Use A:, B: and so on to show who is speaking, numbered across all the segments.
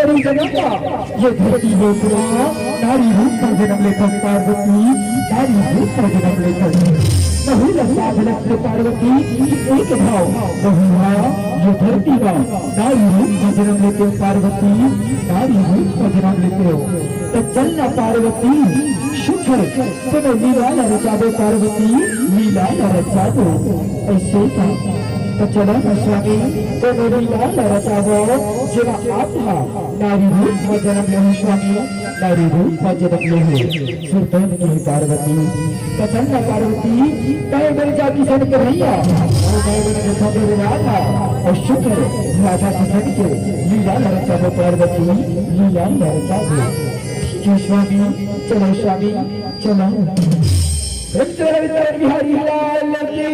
A: ये धरती है पूरा नारी रूप पर जन्म लेकर पार्वती नारी रूप पर जन्म लेकर बहुल साधन से पार्वती एक भाव बहुआ ये धरती का नारी रूप पर जन्म लेते हो पार्वती नारी रूप पर जन्म लेते हो तो चलना पार्वती शुक्र तुम्हें लीला न रचा दो पार्वती लीला न रचा दो ऐसे का तो चलो न स्वामी तो मेरी लाल रचा हो जेवा आपका नारी रूप में जन्म ले स्वामी नारी रूप में जन्म ले सुल्तान की पार्वती तो चलना पार्वती मैं मेरी जाति सन के भैया और मैं मेरे देखा मेरे राधा और शुक्र राधा की सन के लीला रचा दो पार्वती लीला रचा दो जी स्वामी चलो स्वामी चलो बिहारी लाल की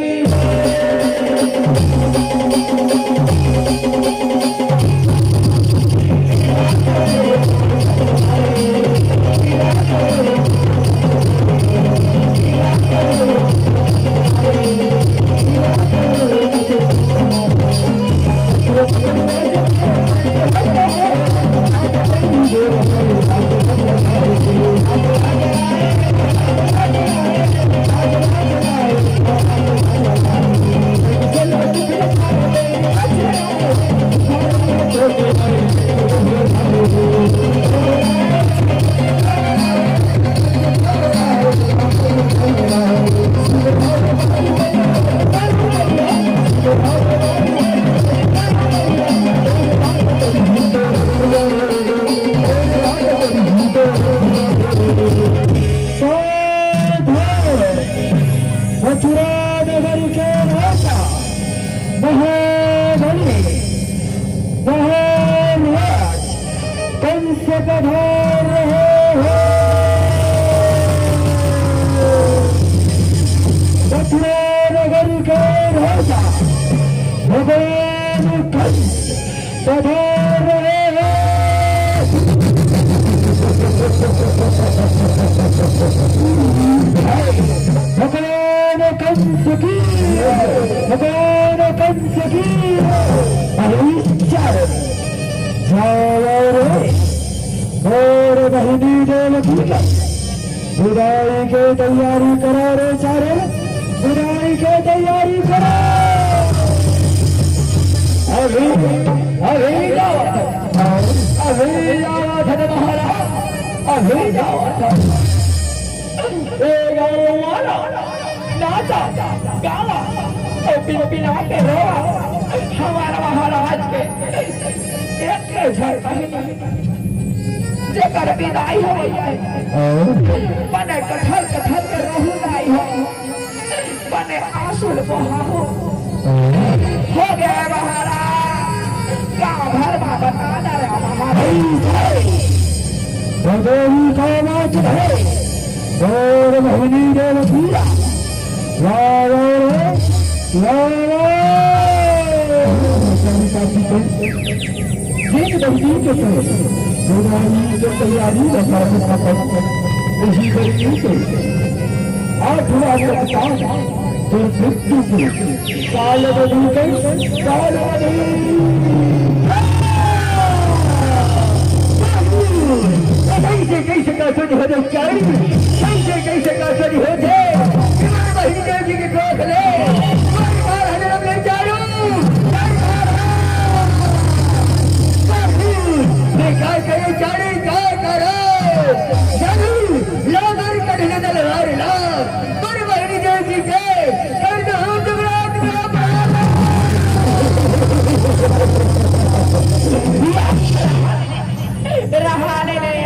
A: कंस की भगवान कंस की अहिंसा जाओ रे और बहनी देवकी विदाई के तैयारी करो रे सारे विदाई के तैयारी करो अभी अभी जाओ महाराज अभी जाओ नाचा गाला बिना के रोआ हमारा महाराज के जेकर विदाई हो बने कठल कठल के रहू नहीं हो बने आंसू बहा हो गया महाराज गाँव भर में बताना रहा महाराज भगवान का नाच है और मोहिनी देवकी तैयारी काल कैसे कैसे का चोरी हो जाए कैसे कैसे का चोरी हो जाए बहनी देव जी के क्रोध ले ले जाओ काय करो चारी काय करो जानू लोगर कढ़ने दल हार ला पर बहनी देव जी के कर दो जगरात रहाने नहीं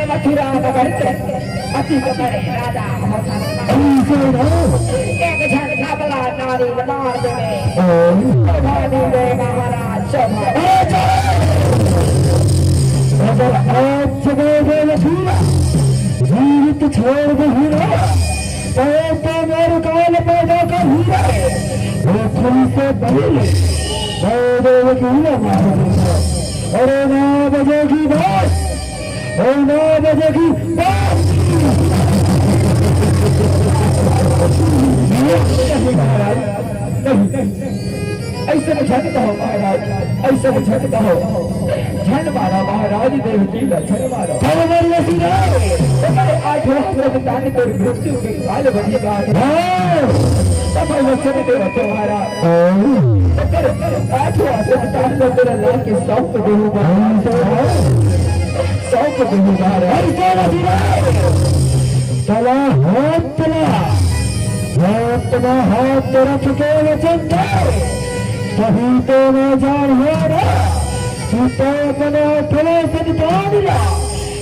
A: मथुरा नगर के अति बड़े राजा एक झटका बला नारी मार देवे महाराज अगर आप जगह जीवित छोड़ दे तो मेरे काल पैदा कर वो खुल से बने अरे 9 बजे की बात 9 बजे की बात महाराज ऐसे में झट कहो महाराज ऐसे में झट कहो झट मारा महाराज देव की झट मारो आज दान कर मृत्यु के काल बनी बात तुम्हारा के सौंप चला हाथ रख के वचन कहीं तो मैं जान हो रहा सीता अपने खड़े सदकान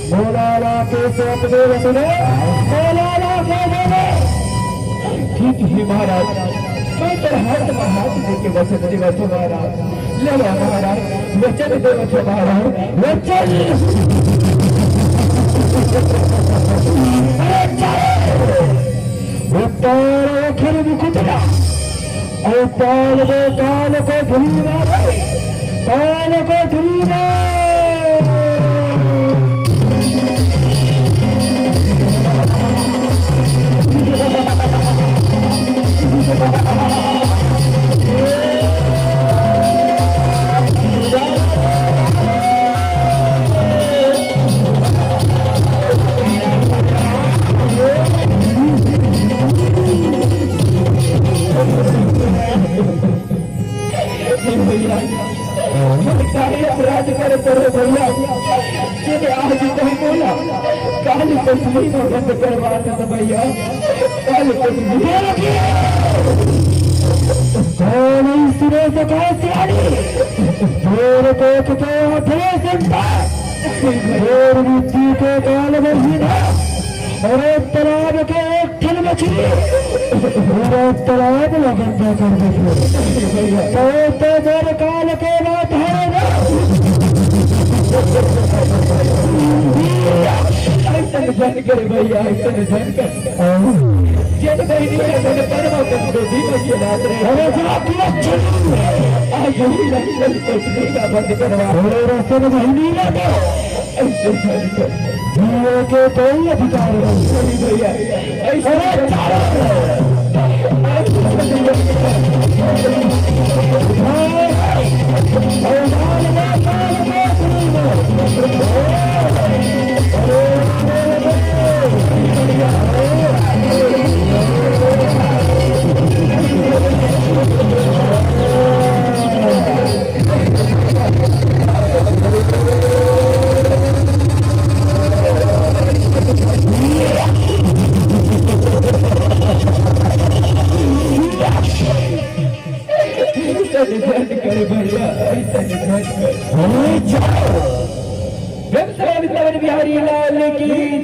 A: बोला के सौंप दे सुने बोला के बोले ठीक ही महाराज मैं तेरे हाथ में हाथ देके वचन दे बैठो महाराज ले लो महाराज वचन दे बैठो महाराज वचन उत्तर खिर मुकुटना और काल को धुलना काल को धुलना अपराध करे करो भैया जिन्हें आज नहीं बोला काली पृथ्वी को बंद करवाना था भैया काली पृथ्वी कौन सिरे से देर को उठे संता देर बुद्धि के काल बरसीना और तालाब के एक ठन मछली पूरा तालाब लगंदा कर दे तो देर काल के बात है ना ऐसा जन कर भैया ऐसा जन कर जन कहीं नहीं मैंने परवा कर दो दी मुझे रात रे अरे साहब आज ही नहीं कुछ नहीं का बंद करवा और रास्ते में नहीं लगा ऐसे जन कर जिए के कोई अधिकार नहीं भैया ऐसा बिहारी लाल की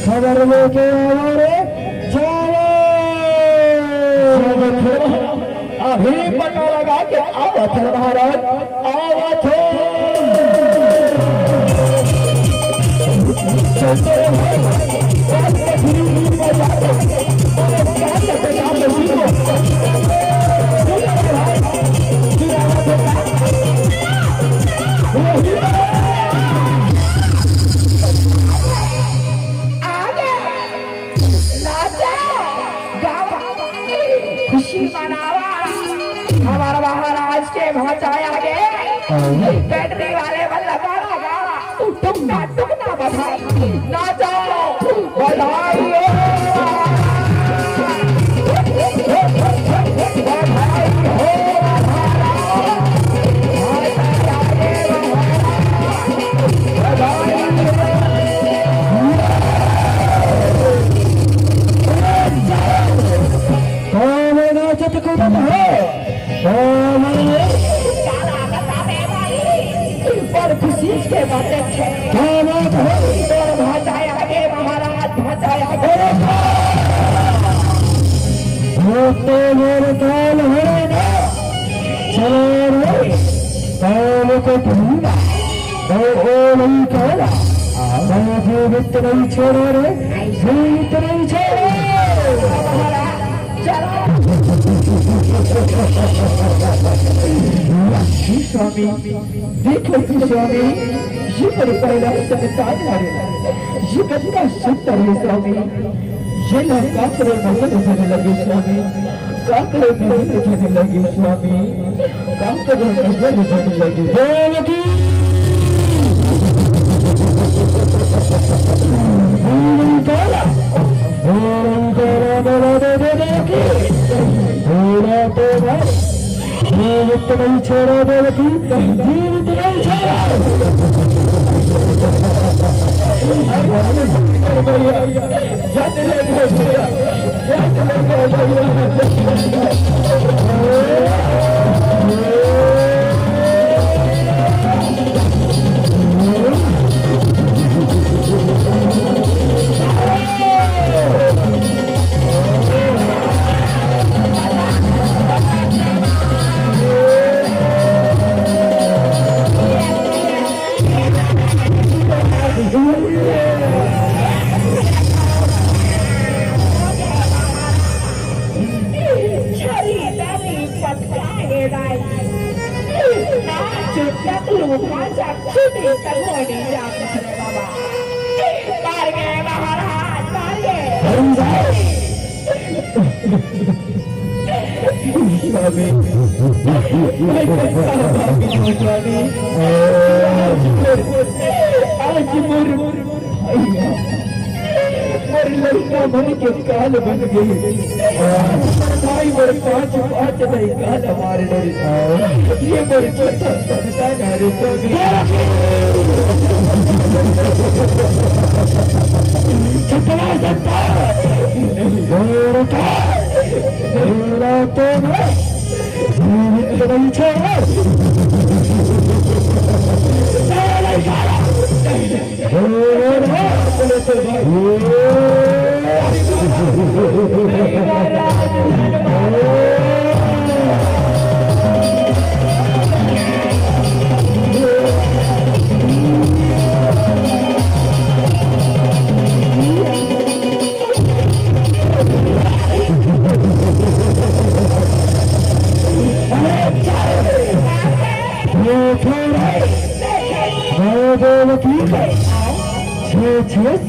A: खबर लेके आओ रे जाओ अभी पता लगा के आवत है महाराज आवत है हमारा महाराज के पहुंचाया गए बैटरी वाले बल्ला टुकना टुकना बधाई नाचो बधाई खुशी के बातें महाराज मेरे काल हो ना चलो काल को भूला नहीं कहला जीवित नहीं छोड़ो रे जीवित नहीं छोड़ो स्वामी देखो स्वामी ये बड़े पहला संतान ये कितना सुंदर है स्वामी ये लोग काकरे मगन होने लगे स्वामी काकरे मगन होने लगे स्वामी काकरे मगन होने लगे देवकी जीवित नहीं छोड़ो देवकी जीवित नहीं स्वामी मैं कैसा भागी हूँ स्वामी आज मोर लड़का मन के काल बन गई भाई मोर पाँच पाँच नहीं काल हमारे डर ये मोर छोटा संतान हरे स्वामी छपरा संतान मेरा तो जीवित नहीं छोड़ा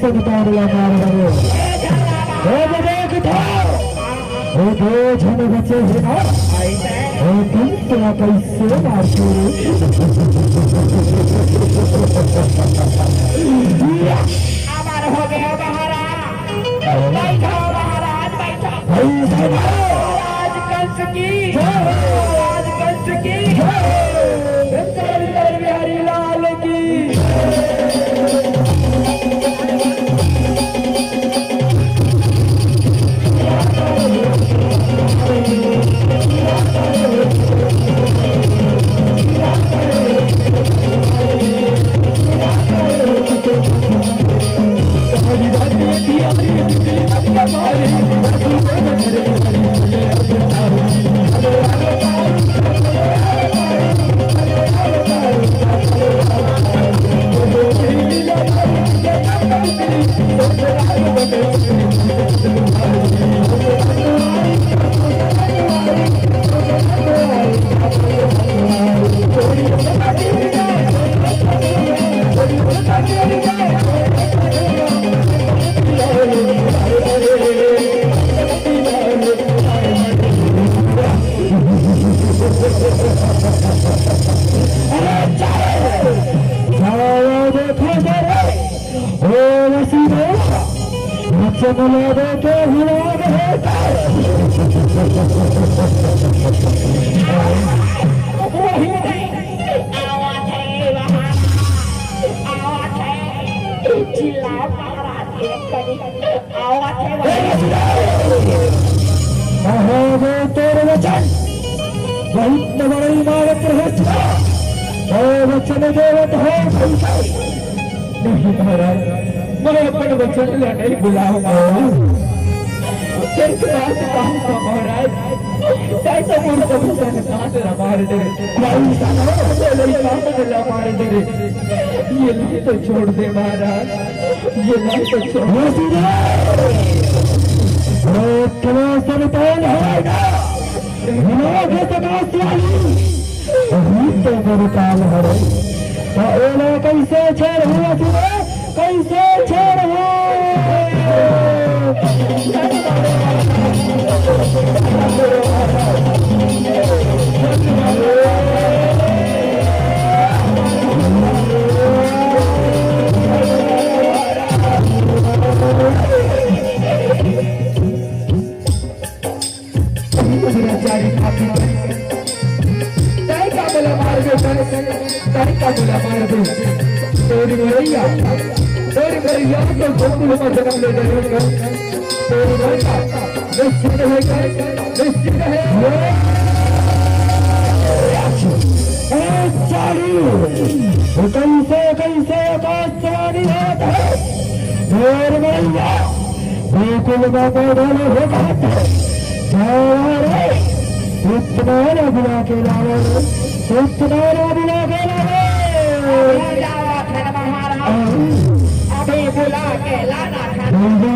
A: संतान दो जन बचे हैं तुम क्या कैसे मारते हो गया महाराज महाराज कंस की बिहारी लाल की तेरे वचन बहुत बड़ी इमारत वचन देवत हो नहीं महाराज मैं अपने वचन नहीं बुलाऊंगा महाराज कैसे मार दे ये नहीं तो छोड़ दे महाराज ये नहीं तो छोड़ कैसे छेड़ हुआ कैसे छेड़ हुआ तेरी भैया तो गोकुल में जन्म ले जाएगा तेरी भैया निश्चित है कैसे आकाशवाणी होता है तेरी भैया गोकुल में डाले होगा इतना बिना के लावे अभी बुला के लाना जल्दी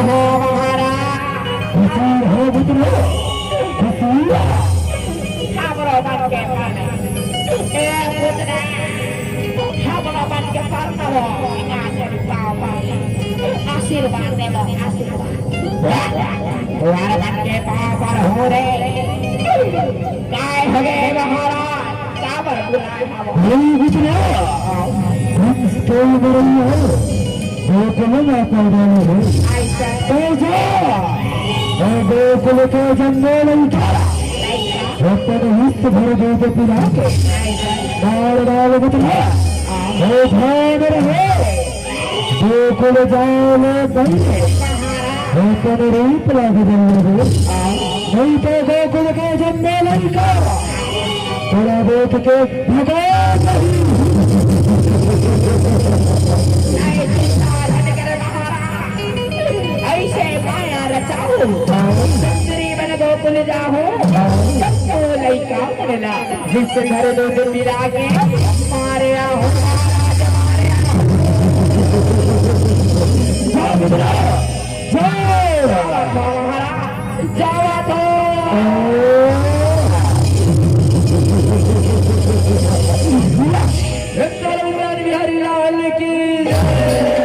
B: हो महाराज
A: हुजूर हो बुतरो हुजूर
B: habro ban ke pana putra habro ban ke parna ho ingat di papa आशीर्वाद दे लो आशीर्वाद तुम्हारे ban ke papa हो रे काय हो गए महाराज काबर बुलाए हो
A: नहीं बुतरो हम स्टोर में रही हो वो कहाँ ना पौधाने हो
B: ऐसा
A: तो जा गोकुल के जंगल उठारा होता हिस्त भर दो के पिला के डाल डाल बुतरा वो भाग रहे गोकुल जाने बंदे होता रूप लाग जंगल नहीं तो गोकुल के जंगल का थोड़ा देख के भगा
B: ऐसे माया रचाओ सुंदरी बन गोकुल जाओ सबको लइका बनला जिस घर दो मिला के मारे आओ जावा तो बिहारी लाल की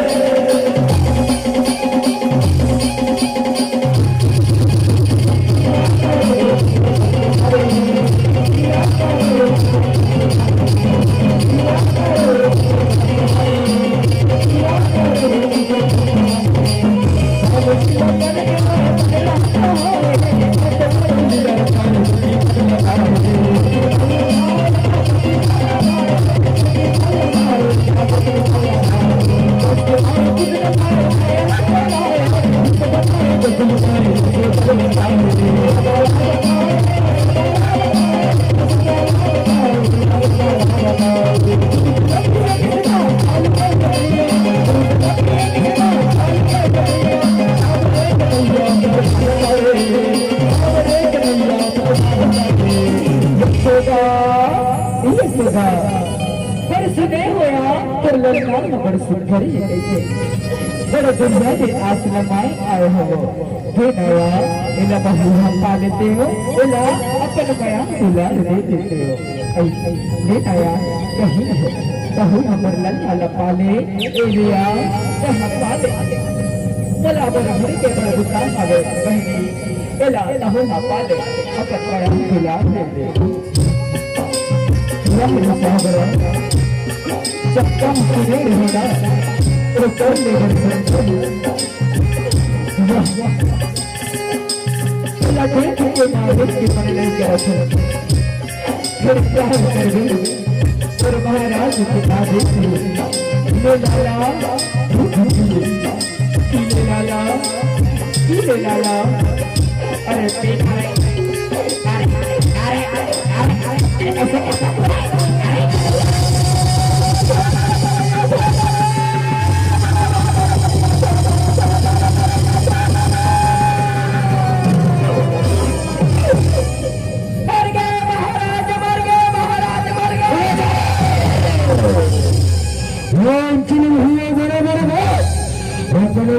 B: बड़े दुनिया के आश्रम आए हो हे नया इला बहु हम पा लेते हो इला अपन बया दुला दे देते हो हे नया कहीं बहु हमर लल्ला पाले एलिया कहां पाले चला बराबर के बड़ा दुकान आवे बहनी इला बहु हम पाले अपन बया दुला दे दे यह साहब जब कम सुने होगा तो कर लेगा लगे के मालिक की मन नहीं करा फिर क्या कर गई और महाराज के आदेश ले लाला ले लाला अरे बेटा अरे ऐसे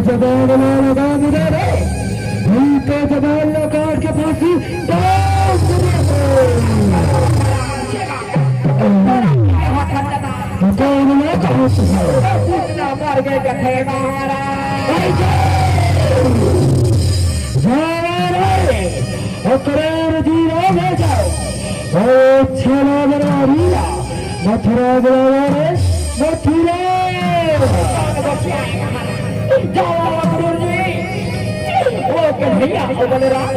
B: जबान लगा मुझे रे उनके जबान लगा के फांसी मर गए कथे छेला बना रिया मथुरा बना रे मथुरा वो कन्हैया को बलराम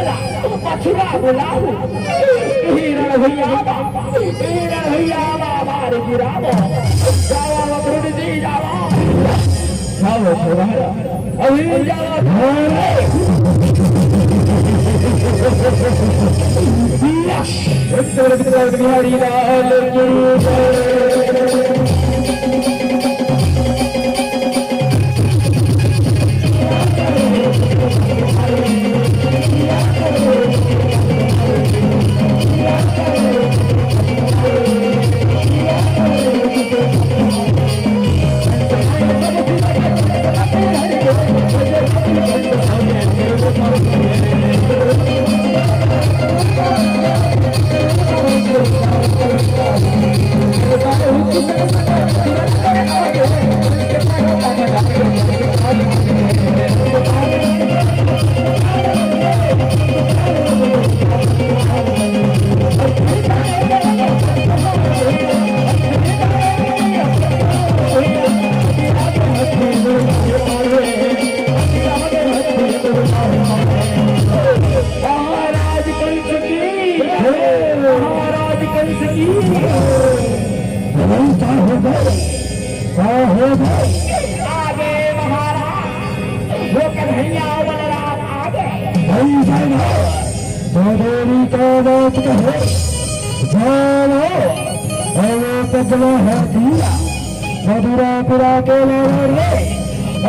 B: मथुरा बुलाऊ हीरा भैया बाबा रे गिराव जावा मकरुद जी जावा जाओ तुम्हारा अभी जाओ बिहारी लाल की आगे महाराज वो कन्हैया बलराम आगे
A: भाई साहब मधुरी का बात कहो जानो अरे कदवा है दिया मधुरा पुरा के लड़े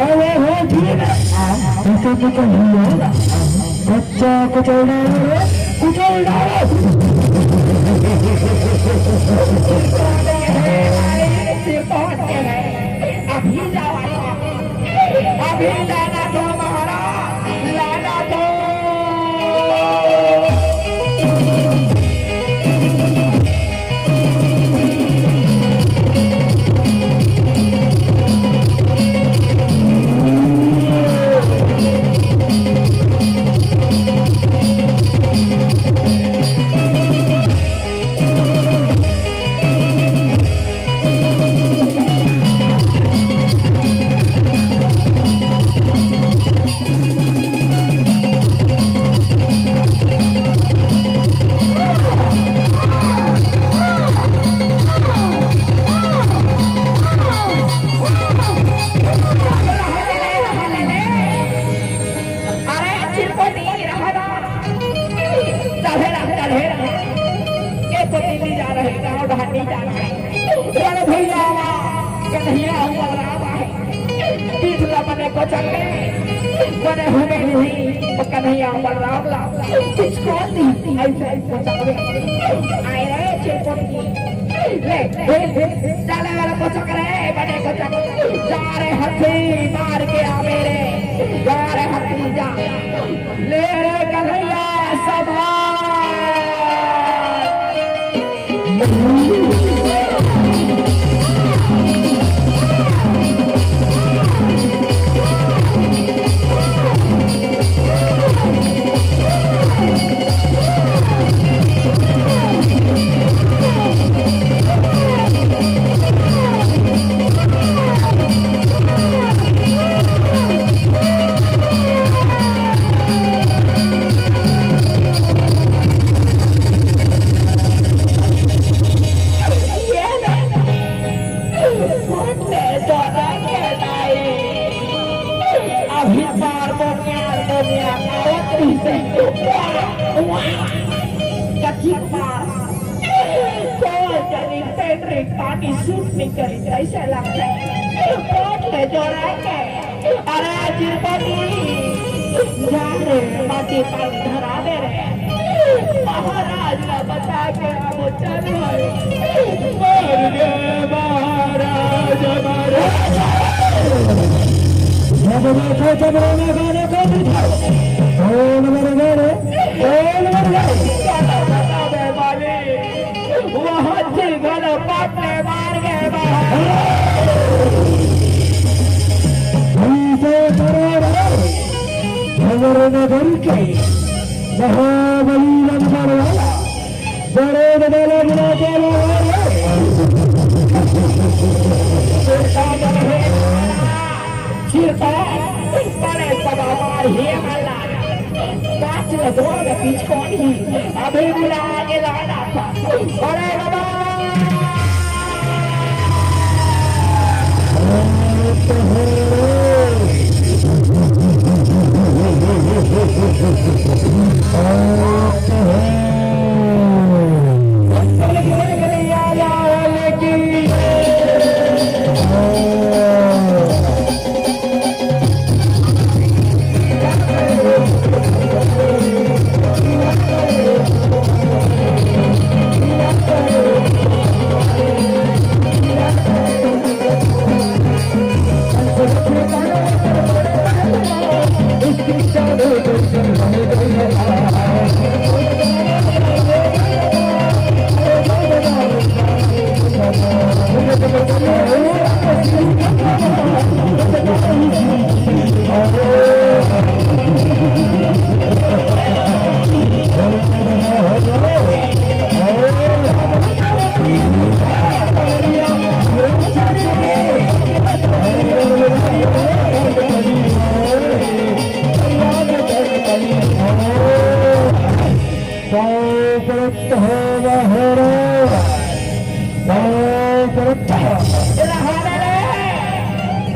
A: अरे हो दिया इसे तो कन्हैया बच्चा कुचल डालो
B: अभी लाना दो महाराज लाना दो कन्हैया बलराम किसको ऐसे आए रे चिरकुटी ले चले वाला को चक्रे बने को चक्रे जा रे हाथी मार के आ मेरे जा रे हाथी जा ले रे कन्हैया सभा पानी सूट निकल ऐसा लगता है पोट ले जो रहेंगे अरे चिरपटी जा रे माटी पर धरा दे रहे महाराज का बता के अब चल महाराज पाटने मार गए
A: नगर के महाबली लंकर वाला बड़े बड़े बुला के
B: बड़े सदाबार ही मल्ला पांच में दो के बीच कौन ही अभी बुला के लाना था बड़े बाबा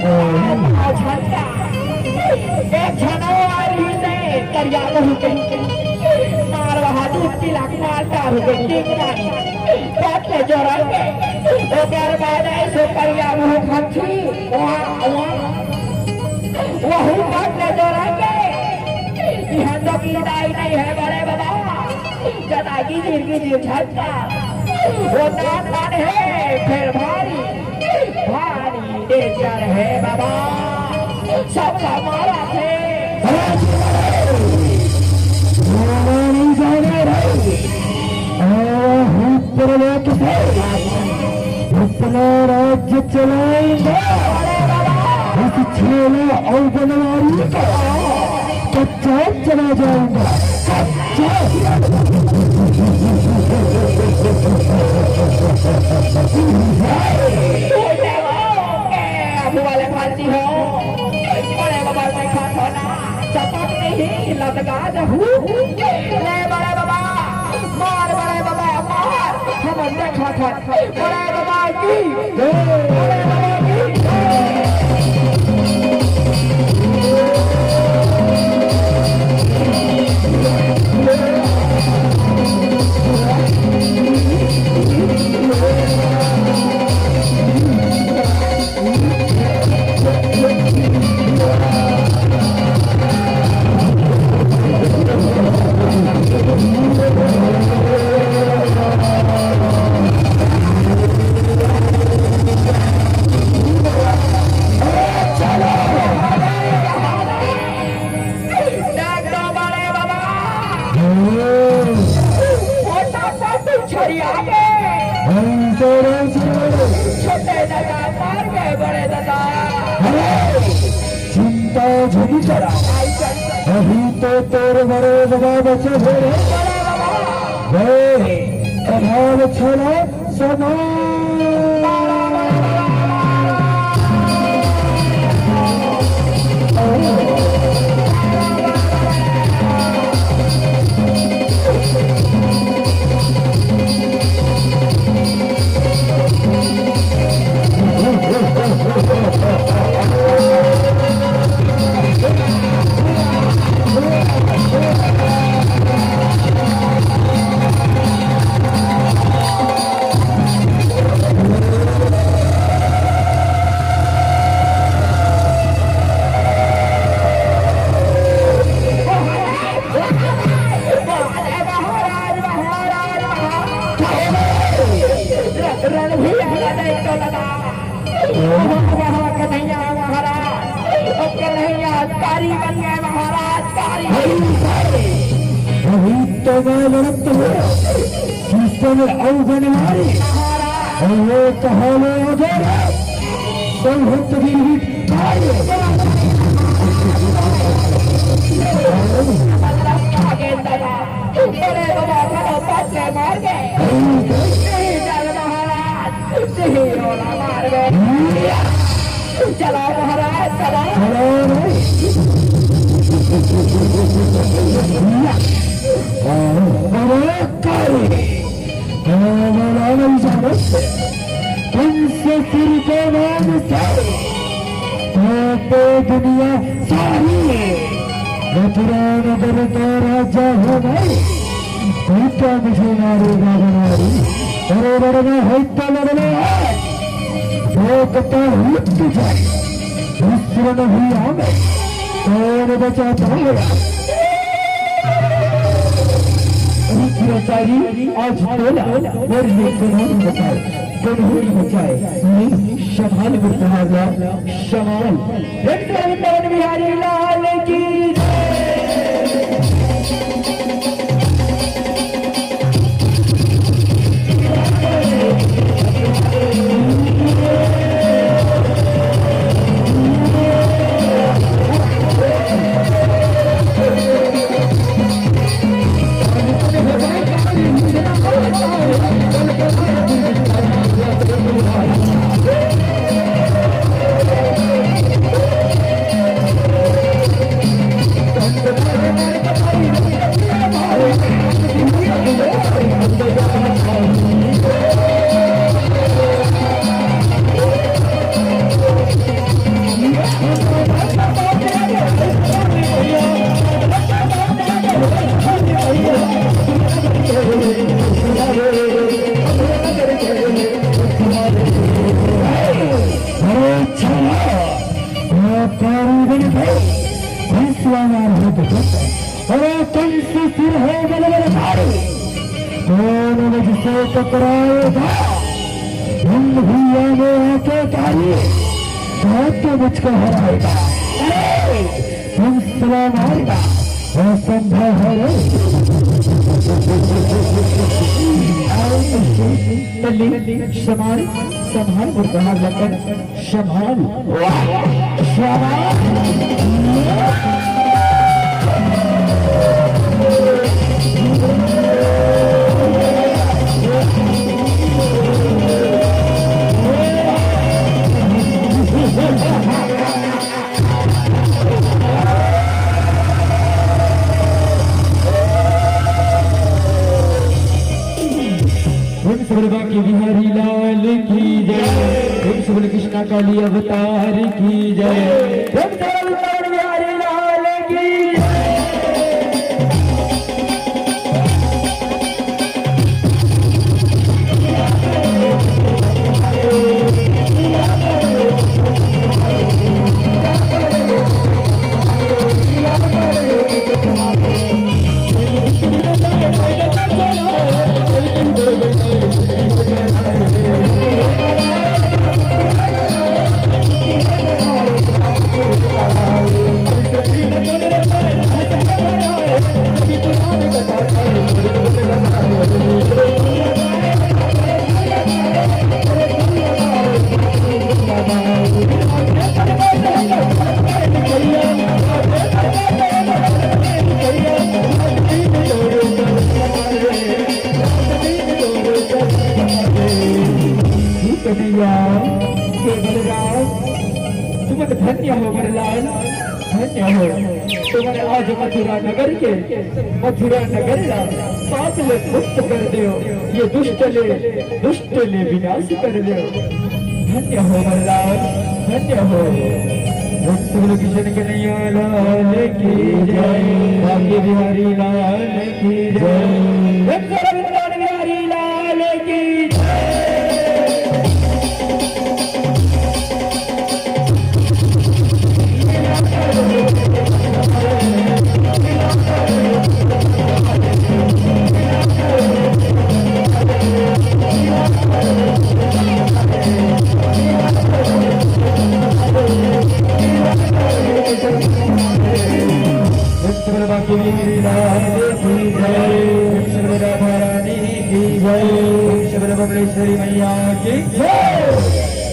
B: झटका एक जनवरी से करिया बहु के मार वहाँ दूध पिला मारता हो गई ठीक नहीं कैसे जोड़ेंगे तो कर बाद ऐसे करिया बहु खर्ची वही कैसे जोड़ेंगे यहाँ तो की दाई नहीं है बड़े बाबा जदा की झटका वो नान है फिर भारी भारी डेंजर है बाबा सबका मारा थे
A: नहीं जाने रहे अपना राज्य चलाएंगे इस छेला और बनवारी का कच्चा चला जाऊंगा
B: वाले फांसी हो बड़े बाबा में खाना चपक नहीं लटका ले बड़े बाबा मार बड़े बाबा मार हम देखा था बड़े बाबा की बड़े बाबा की
A: चिंता झुकी करा अभी तो तेरे बड़े बाबा बचे थे अभाव छला सदा तो मैं लड़ते हुए अवगण मारी और वो कहाने हो जाए संहत भी
B: मार गए चला महाराज चला
A: तुमसे सिर के नाम से दुनिया सारी मथुरा नगर का राजा हो गए क्या मुझे मारेगा बनारी बड़े बड़े में होता लगने वो पता लुट जाए दूसरे नहीं आवे कौन बचाता है आज बोला और ये कौन बचाए कौन बचाए नहीं शमाल बुढ़ागा शमाल
B: बिहारी लाल की
A: मेरे भाई भैंसवार हो तो अरे कंस सिर है बड़े भारी दोनों मुझसे टकराएगा हम भैया में आके कारी तो मुझको हराएगा तुम सवा मारेगा असंभव है संभाल संभाल बुरकहार लगन संभाल की बिहारी लाल की जय सुबह कृष्णा काली अवतार की जय बिहारी लाल की धन्य हो बरलाल धन्य हो तुम्हारे आज मथुरा नगर के मथुरा नगर का पाप ले मुक्त कर दो ये दुष्ट ले विनाश कर दो धन्य हो बरलाल धन्य हो किशन कन्हैया लाल की जय भाग्य बिहारी लाल की जय बिहारी लाल की बबलेश्वरी मैया की जय।